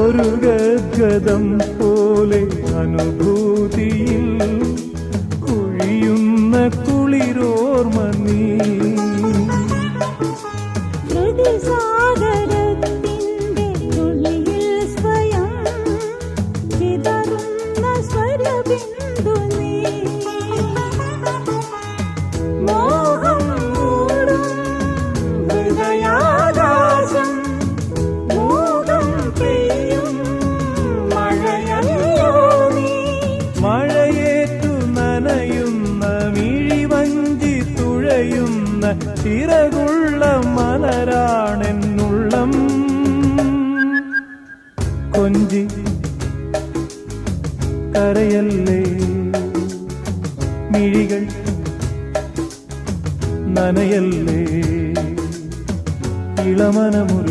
ഒരു ഗദ്ഗദം പോലെ അനുഭൂതിയിൽ കുഴിയുന്ന കുളിരോർമ നീ. മഴയേറ്റു നനയുന്ന മിഴിവഞ്ചി തുഴയുന്ന ചിറകുള്ള മലരാണെന്നുള്ളം. കൊഞ്ചി കരയല്ലേ, മിഴികൾ നനയല്ലേ, ഇളമനമു